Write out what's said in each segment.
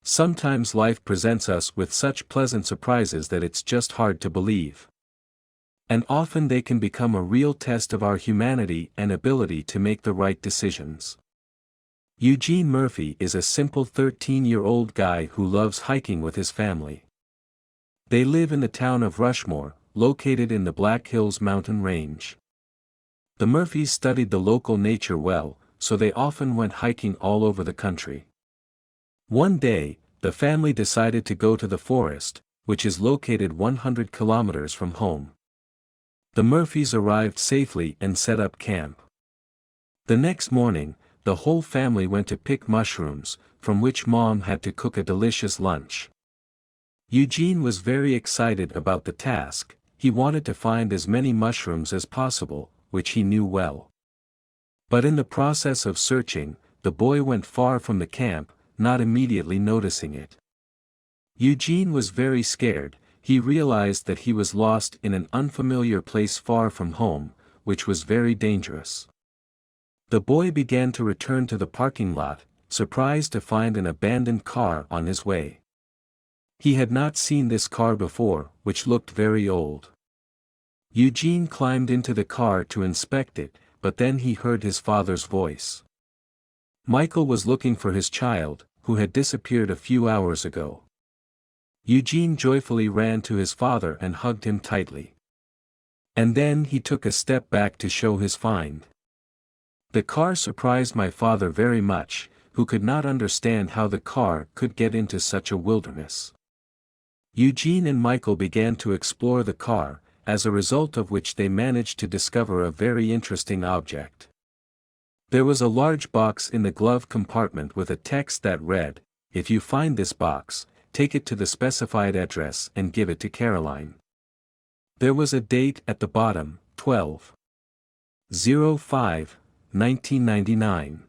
Sometimes life presents us with such pleasant surprises that it's just hard to believe. And often they can become a real test of our humanity and ability to make the right decisions. Eugene Murphy is a simple 13-year-old guy who loves hiking with his family. They live in the town of Rushmore, located in the Black Hills mountain range. The Murphys studied the local nature well, so they often went hiking all over the country. One day, the family decided to go to the forest, which is located 100 kilometers from home. The Murphys arrived safely and set up camp. The next morning, the whole family went to pick mushrooms, from which Mom had to cook a delicious lunch. Eugene was very excited about the task. He wanted to find as many mushrooms as possible, which he knew well. But in the process of searching, the boy went far from the camp, not immediately noticing it. Eugene was very scared. He realized that he was lost in an unfamiliar place far from home, which was very dangerous. The boy began to return to the parking lot, surprised to find an abandoned car on his way. He had not seen this car before, which looked very old. Eugene climbed into the car to inspect it, but then he heard his father's voice. Michael was looking for his child, who had disappeared a few hours ago. Eugene joyfully ran to his father and hugged him tightly. And then he took a step back to show his find. The car surprised my father very much, who could not understand how the car could get into such a wilderness. Eugene and Michael began to explore the car, as a result of which they managed to discover a very interesting object. There was a large box in the glove compartment with a text that read, "If you find this box, take it to the specified address and give it to Caroline." There was a date at the bottom, 12/05/1999.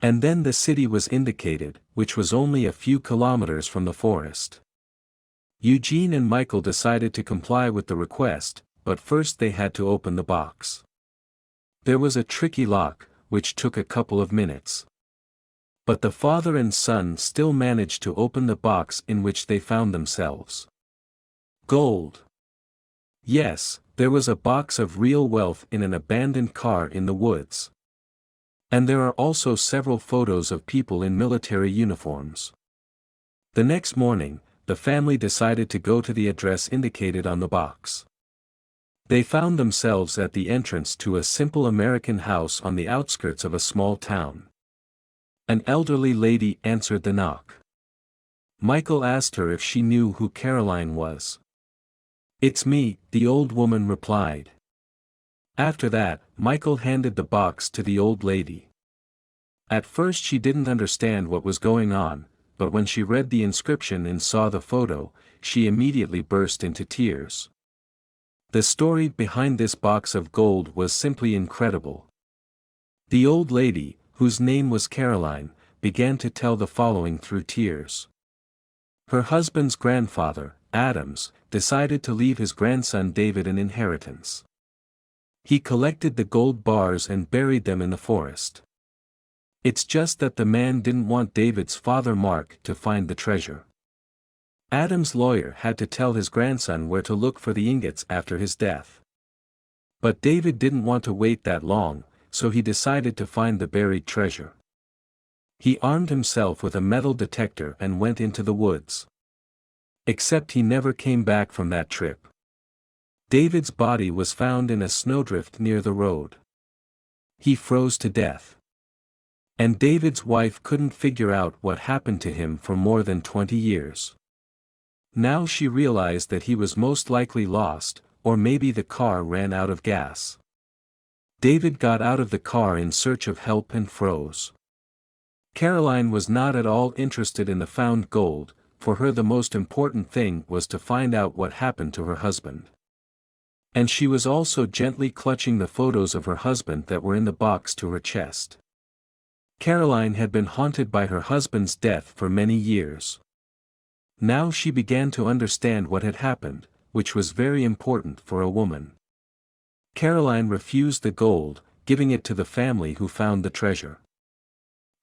And then the city was indicated, which was only a few kilometers from the forest. Eugene and Michael decided to comply with the request, but first they had to open the box. There was a tricky lock, which took a couple of minutes. But the father and son still managed to open the box in which they found themselves. Gold. Yes, there was a box of real wealth in an abandoned car in the woods. And there are also several photos of people in military uniforms. The next morning, the family decided to go to the address indicated on the box. They found themselves at the entrance to a simple American house on the outskirts of a small town. An elderly lady answered the knock. Michael asked her if she knew who Caroline was. "It's me," the old woman replied. After that, Michael handed the box to the old lady. At first she didn't understand what was going on, but when she read the inscription and saw the photo, she immediately burst into tears. The story behind this box of gold was simply incredible. The old lady, whose name was Caroline, began to tell the following through tears. Her husband's grandfather, Adams, decided to leave his grandson David an inheritance. He collected the gold bars and buried them in the forest. It's just that the man didn't want David's father Mark to find the treasure. Adam's lawyer had to tell his grandson where to look for the ingots after his death. But David didn't want to wait that long, so he decided to find the buried treasure. He armed himself with a metal detector and went into the woods. Except he never came back from that trip. David's body was found in a snowdrift near the road. He froze to death. And David's wife couldn't figure out what happened to him for more than 20 years. Now she realized that he was most likely lost, or maybe the car ran out of gas. David got out of the car in search of help and froze. Caroline was not at all interested in the found gold. For her the most important thing was to find out what happened to her husband. And she was also gently clutching the photos of her husband that were in the box to her chest. Caroline had been haunted by her husband's death for many years. Now she began to understand what had happened, which was very important for a woman. Caroline refused the gold, giving it to the family who found the treasure.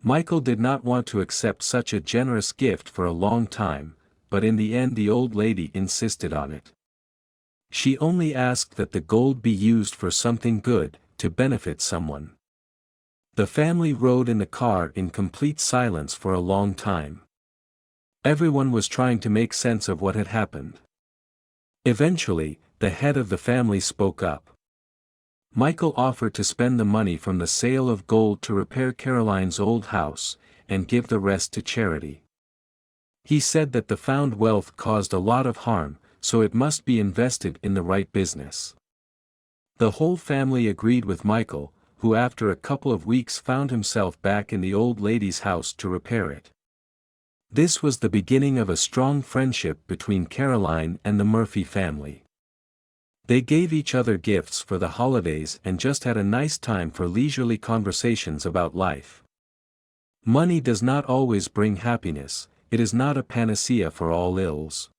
Michael did not want to accept such a generous gift for a long time, but in the end the old lady insisted on it. She only asked that the gold be used for something good, to benefit someone. The family rode in the car in complete silence for a long time. Everyone was trying to make sense of what had happened. Eventually, the head of the family spoke up. Michael offered to spend the money from the sale of gold to repair Caroline's old house, and give the rest to charity. He said that the found wealth caused a lot of harm, so it must be invested in the right business. The whole family agreed with Michael, who after a couple of weeks found himself back in the old lady's house to repair it. This was the beginning of a strong friendship between Caroline and the Murphy family. They gave each other gifts for the holidays and just had a nice time for leisurely conversations about life. Money does not always bring happiness, it is not a panacea for all ills.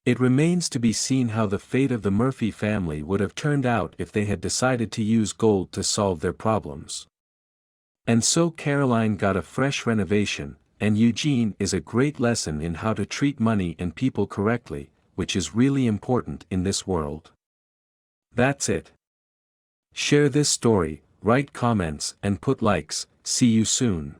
It remains to be seen how the fate of the Murphy family would have turned out if they had decided to use gold to solve their problems. And so Caroline got a fresh renovation, and Eugene is a great lesson in how to treat money and people correctly, which is really important in this world. That's it. Share this story, write comments and put likes. See you soon.